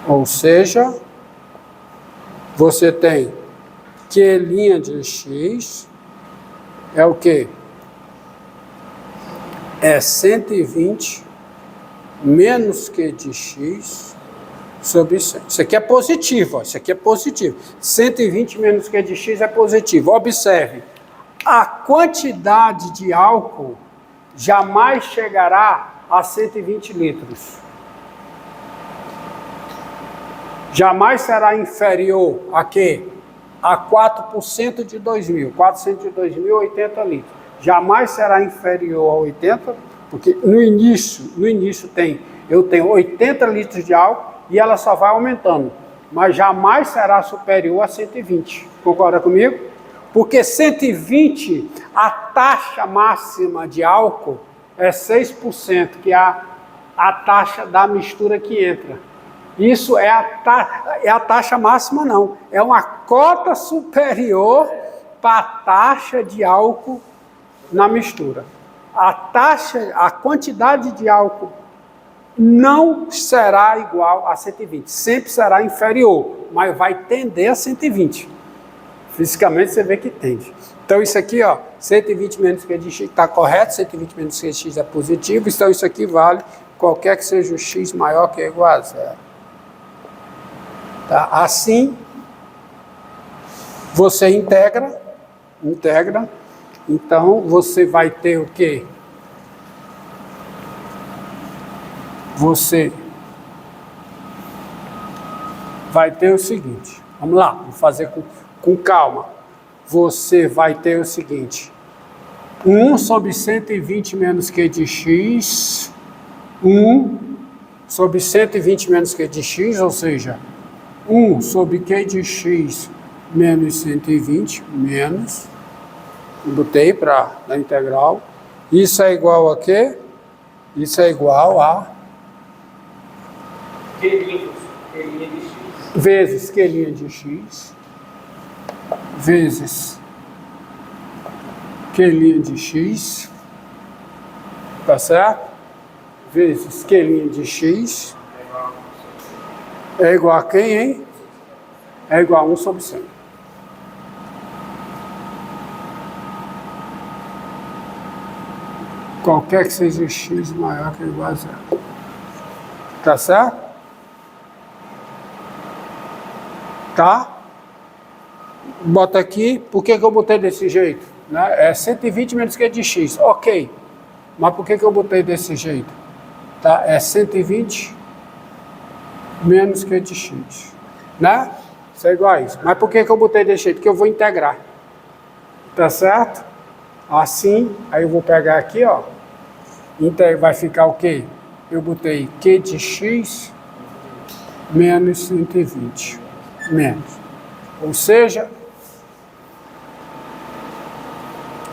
Ou seja, você tem Q' de x é o quê? É 120 menos Q de x sobre 100. Isso aqui é positivo, ó. Isso aqui é positivo. 120 menos Q de x é positivo. Observe, a quantidade de álcool jamais chegará a 120 litros. Jamais será inferior a quê? A 4% de 2.000. 400 de 2.000, 80 litros. Jamais será inferior a 80, porque no início eu tenho 80 litros de álcool e ela só vai aumentando. Mas jamais será superior a 120. Concorda comigo? Porque 120, a taxa máxima de álcool é 6%, que é a taxa da mistura que entra. Isso é a taxa máxima, não. É uma cota superior para a taxa de álcool na mistura. A quantidade de álcool não será igual a 120. Sempre será inferior, mas vai tender a 120. Fisicamente você vê que tende. Então isso aqui, ó, 120 menos Q de x está correto, 120 menos Q de x é positivo, então isso aqui vale qualquer que seja o x maior que ou igual a zero. Tá? Assim, você integra, então você vai ter o quê? Você vai ter o seguinte, vamos lá, vou fazer com calma. Você vai ter o seguinte, 1 sobre 120 menos Q de x, 1 sobre 120 menos Q de x, ou seja, 1 sobre Q de x menos 120, menos, botei para a integral, isso é igual a quê? Isso é igual a Q' de x. Vezes Q' de x, vezes Q' de x, tá certo? Vezes Q' de x é igual a quem, hein? É igual a 1 sobre 100. Qualquer que seja x maior que ou igual a zero. Tá certo? Tá? Bota aqui, por que eu botei desse jeito? Né? É 120 menos Q de x, ok. Mas por que eu botei desse jeito? Tá? É 120 menos Q de x. Né? Isso é igual a isso. Mas por que eu botei desse jeito? Porque eu vou integrar. Tá certo? Assim, aí eu vou pegar aqui, ó. Vai ficar o quê? Eu botei Q de x menos 120. Menos. Ou seja,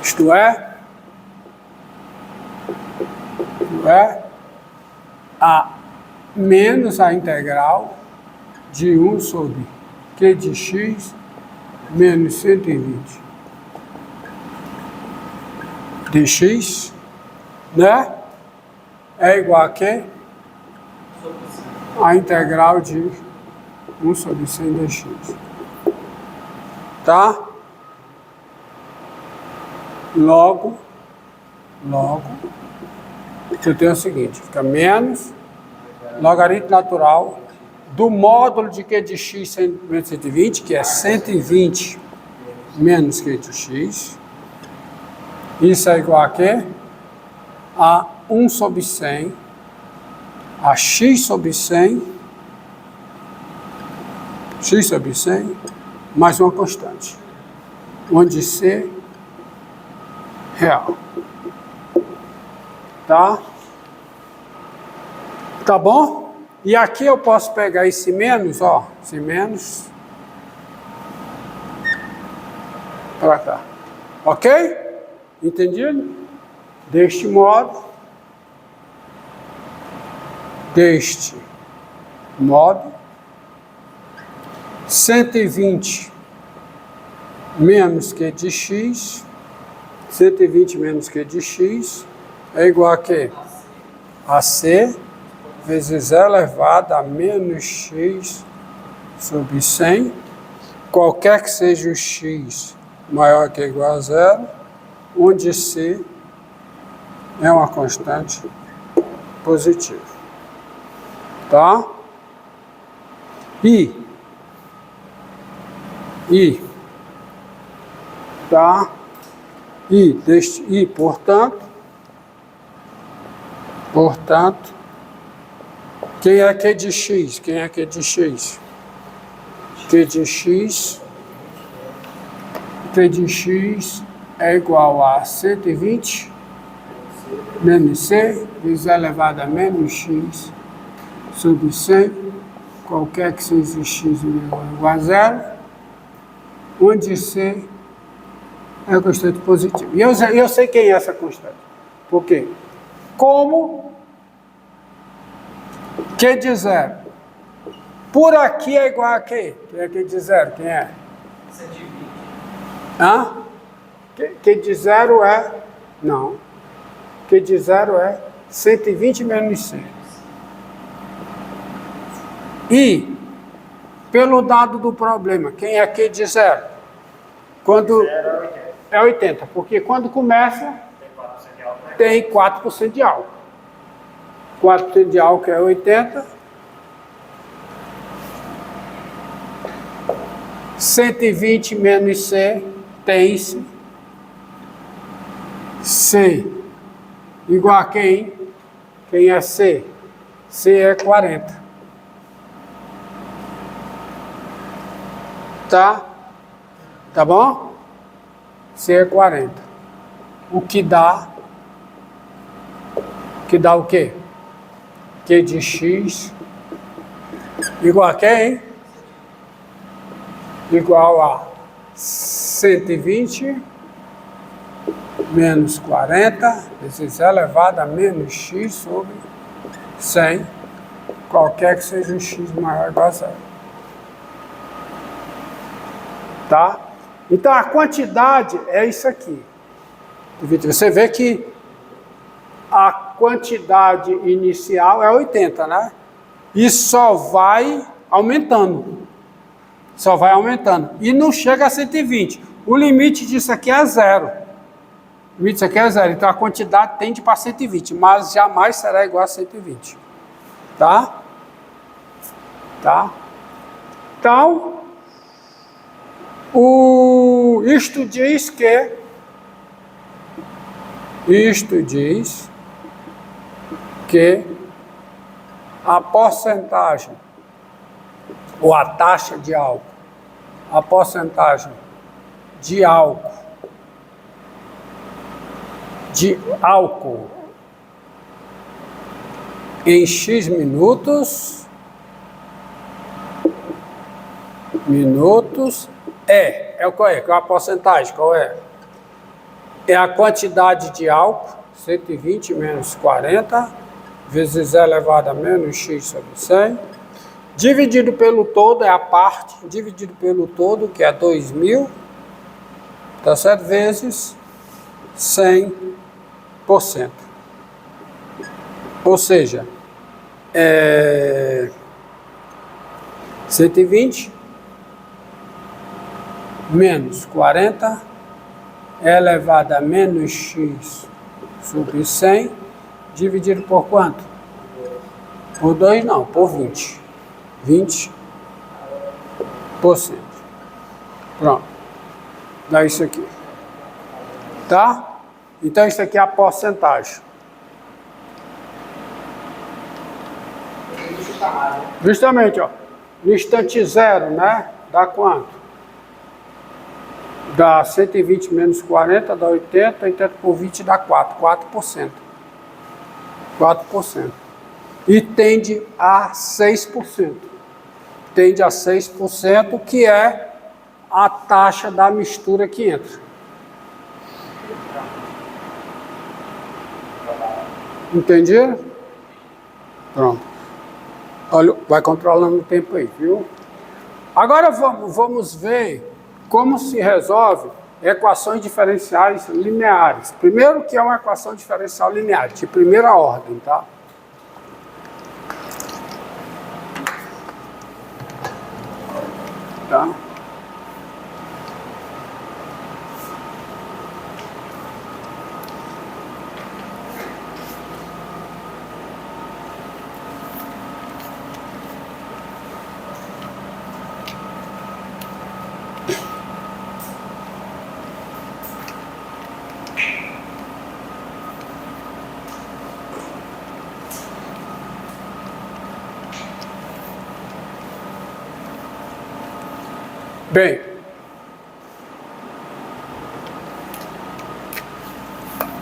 isto é, a menos a integral de 1 sobre Q de x menos 120 dx, né? É igual a quê? A integral de 1 sobre 100 dx. Tá? Logo, eu tenho o seguinte, fica menos logaritmo natural do módulo de Q de x menos 120, que é 120 menos Q de x. Isso é igual a quê? A 1 sobre 100, a x sobre 100, mais uma constante, onde C real. Tá? Tá bom? E aqui eu posso pegar esse menos, ó, esse menos para cá. Ok? Entendido? Deste modo, 120 menos Q de x, 120 menos Q de x é igual a quê? A C vezes E elevado a menos x sobre 100, qualquer que seja o x maior que ou igual a zero, onde C é uma constante positiva. Tá? I. Tá? I, portanto, quem é Q de x? Quem é Q de x? Q de x é igual a 120 menos C vezes E elevado a menos x sobre 100, qualquer que seja x igual a zero, onde C é a constante positiva. E eu sei quem é essa constante. Por quê? Como Q de zero por aqui é igual a quê? Quem é Q de zero? Quem é? 120. Hã? Q de zero é... Não. Q de zero é 120 menos 100. E, pelo dado do problema, quem é Q de zero? Quando... É 80. Porque quando começa, tem 4% de álcool. 4% de álcool é 80. 120 menos C tem-se. C igual a quem? Quem é C? C é 40. Tá? Tá bom? C é 40. O que dá? Que dá o quê? Q de x igual a quem? Igual a 120 menos 40 vezes elevado a menos x sobre 100, qualquer que seja o x maior ou igual a zero. Tá? Então a quantidade é isso aqui. Você vê que a quantidade inicial é 80, né? E só vai aumentando. Só vai aumentando. E não chega a 120. O limite disso aqui é zero. O limite disso aqui é zero. Então a quantidade tende para 120, mas jamais será igual a 120. Tá? Tá? Então, isto diz que a porcentagem ou a taxa de álcool, a porcentagem de álcool em X minutos qual é a porcentagem? Qual é? É a quantidade de álcool, 120 menos 40, vezes E elevado a menos x sobre 100, dividido pelo todo, é a parte, dividido pelo todo, que é 2.000, tá certo? Vezes 100%. Ou seja, 120 menos 40 elevado a menos x sobre 100, dividido por quanto? Por 2 não, por 20. 20%. Pronto. Dá isso aqui. Tá? Então isso aqui é a porcentagem. Justamente, ó. No instante zero, né? Dá quanto? Dá 120 menos 40, dá 80, 80 por 20 dá 4%. 4%. E tende a 6%. Tende a 6%, que é a taxa da mistura que entra. Entendido? Pronto. Olha, vai controlando o tempo aí, viu? Agora vamos ver como se resolve equações diferenciais lineares. Primeiro, que é uma equação diferencial linear, de primeira ordem, tá? Tá? Bem,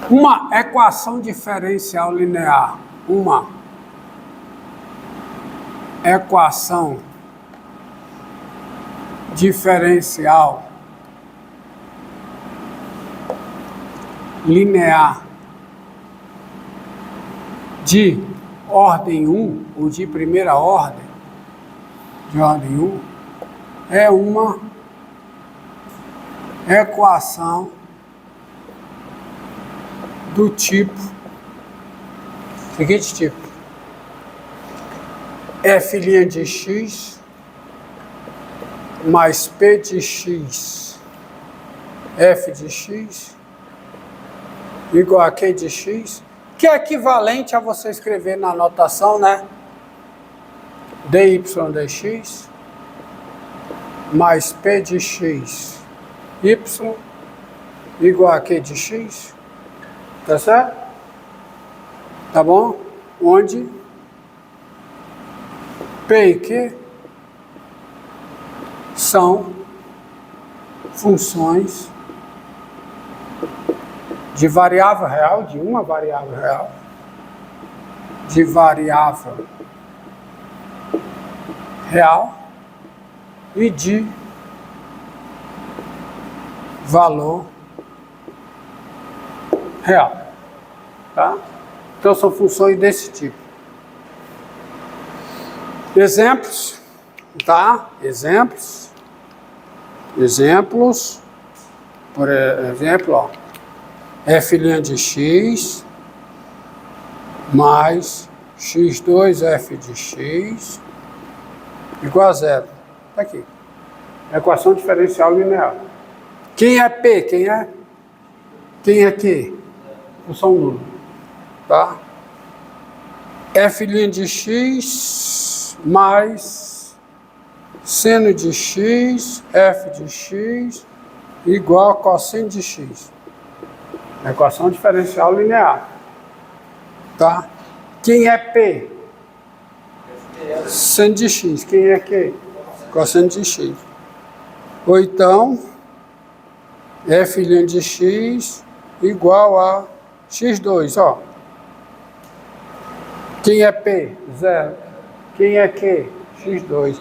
uma equação diferencial linear, uma equação diferencial linear de ordem 1, ou de primeira ordem, de ordem 1, é uma equação do tipo, seguinte tipo, f' de x mais p de x, f de x igual a q de x, que é equivalente a você escrever na anotação, né? dy dx mais p de x y igual a q de x, tá certo? Tá bom? Onde p e q são funções de variável real, de uma variável real, de variável real e de valor real, tá? Então são funções desse tipo. Exemplos, tá? Exemplos, por exemplo, ó, f' de x mais x2f de x igual a zero. Tá aqui. Equação diferencial linear. Quem é P? Quem é Q? Função nula. Tá? F' de x mais seno de x, f de x igual a cosseno de x. Equação diferencial linear. Tá? Quem é P? Seno de x. Quem é Q? Cosseno de x. Ou então, f' de x igual a x2, ó. Quem é P? Zero. Quem é Q? X2.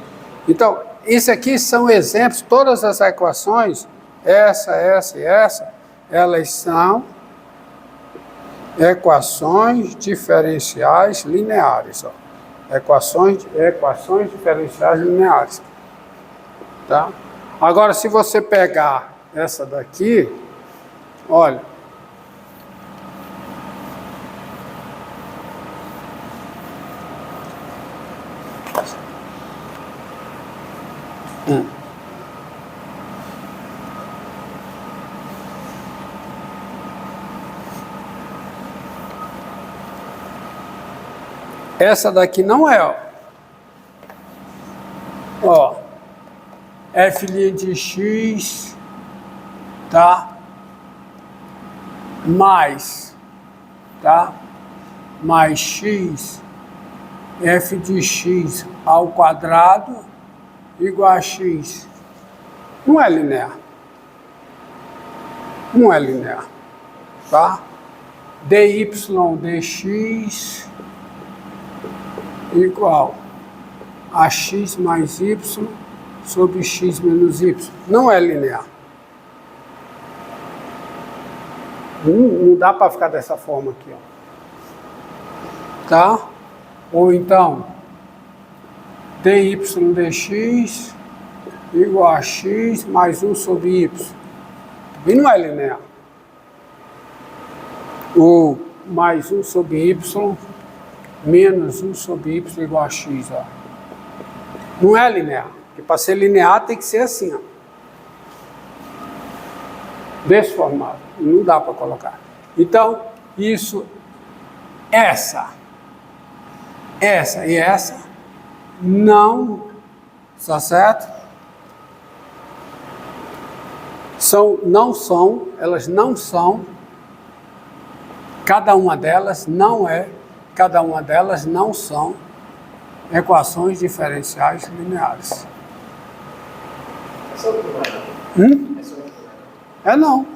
Então, isso aqui são exemplos, todas as equações, essa e essa, elas são equações diferenciais lineares, ó. Equações diferenciais lineares. Tá? Agora, se você pegar essa daqui, olha. Essa daqui não é, ó. Ó, f' de x, tá? Mais, tá? Mais x, f de x ao quadrado igual a x. Não é linear. Não é linear, tá? dy dx igual a x mais y sobre x menos y. Não é linear. Não dá para ficar dessa forma aqui, ó. Tá? Ou então, dy dx igual a x mais 1 sobre y. E não é linear. Ou mais 1 sobre y menos 1 sobre y igual a x, ó. Não é linear. Porque para ser linear tem que ser assim, ó. Desse formato. Não dá para colocar. Então, isso, essa e essa não, está certo? Elas não são, cada uma delas não são equações diferenciais lineares. Essa é outra problema. Essa é outra problema. É não.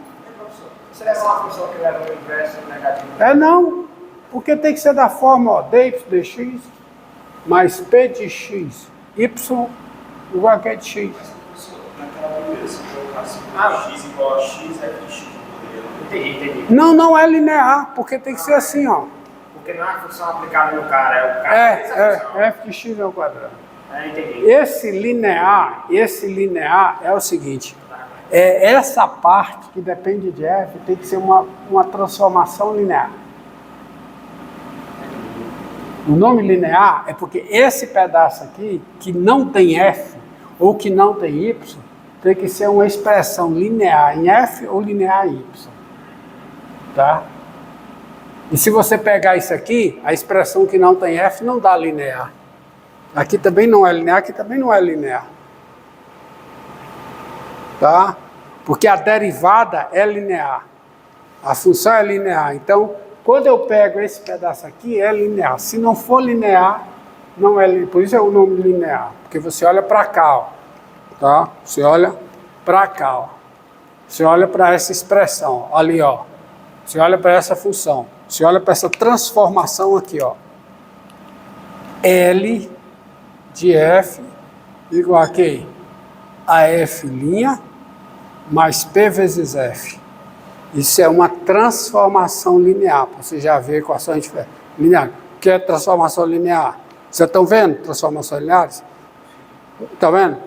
Você leva uma função que leva o inverso negativo. É não. Porque tem que ser da forma, ó, dy dx mais p de x, y igual a q de x. Naquela primeira, se colocasse x igual a x, é de x do modelo. Entendi. Não é linear, porque tem que ser assim, ó. Porque não é a função aplicada no cara, é o cara que fez a função. F de x ao quadrado. Entendi. Esse linear é o seguinte, essa parte que depende de f tem que ser uma transformação linear. O nome linear é porque esse pedaço aqui, que não tem f ou que não tem y, tem que ser uma expressão linear em f ou linear em y. Tá? E se você pegar isso aqui, a expressão que não tem f não dá linear. Aqui também não é linear, aqui também não é linear. Tá? Porque a derivada é linear. A função é linear. Então, quando eu pego esse pedaço aqui, é linear. Se não for linear, não é linear. Por isso é o nome linear. Porque você olha para cá, ó. Tá? Você olha para cá, ó. Você olha para essa expressão, ó, ali, ó. Você olha para essa função. Você olha para essa transformação aqui, ó. L de f igual a quê? A f' mais p vezes f. Isso é uma transformação linear. Você já vê equações lineares. O que é transformação linear? Vocês estão vendo transformações lineares? Estão vendo?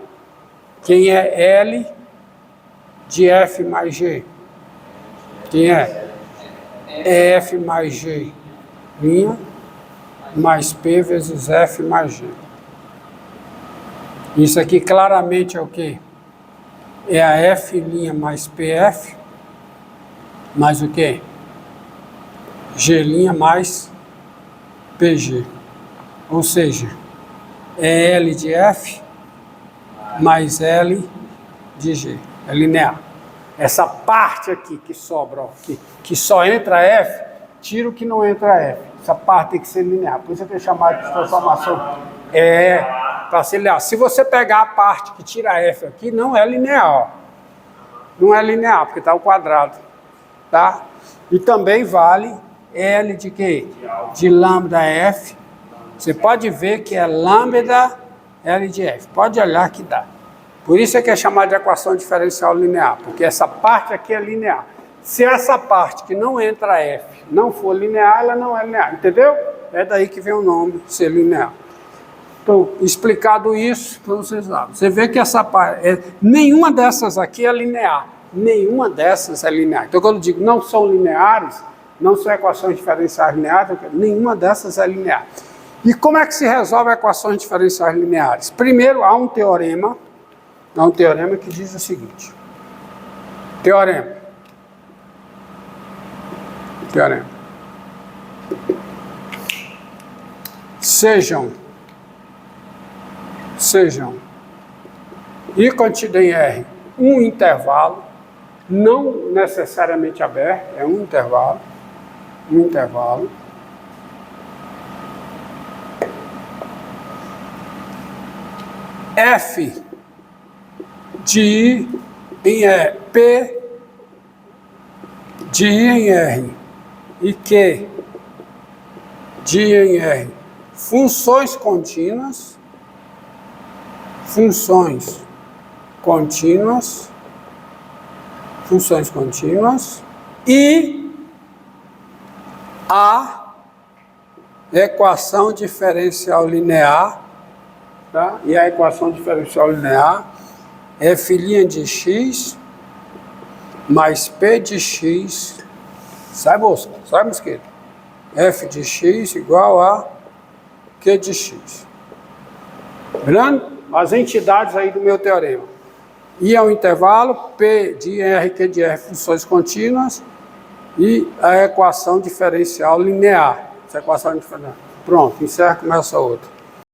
Quem é L de f mais g? Quem é? É f mais g' mais p vezes f mais g. Isso aqui claramente é o quê? É a f' mais pf mais o quê? G' mais pg. Ou seja, é L de f mais L de g. É linear. Essa parte aqui que sobra, ó, que só entra f, tira o que não entra f. Essa parte tem que ser linear. Por isso que é chamado de transformação. Para ser linear. Se você pegar a parte que tira f aqui, não é linear, ó. Não é linear, porque está ao quadrado. Tá? E também vale L de quê? De lambda f. Você pode ver que é lambda L de f. Pode olhar que dá. Por isso é que é chamado de equação diferencial linear, porque essa parte aqui é linear. Se essa parte que não entra f não for linear, ela não é linear, entendeu? É daí que vem o nome, ser linear. Então, explicado isso, para vocês lá. Você vê que essa parte, nenhuma dessas aqui é linear. Nenhuma dessas é linear. Então, quando eu digo não são lineares, não são equações diferenciais lineares, nenhuma dessas é linear. E como é que se resolve equações diferenciais lineares? Primeiro, há um teorema que diz o seguinte. Teorema. Sejam I contido em R um intervalo, não necessariamente aberto, é um intervalo, F de I em R, P de I em R e Q de I em R, funções contínuas e a equação diferencial linear, tá? E a equação diferencial linear é f' de x mais p de x, sai mosquito, f de x igual a q de x. Beleza? as entidades aí do meu teorema. I é o intervalo, P de R, Q de R, funções contínuas, e a equação diferencial linear. Essa equação diferencial. Pronto, encerra, começa outra.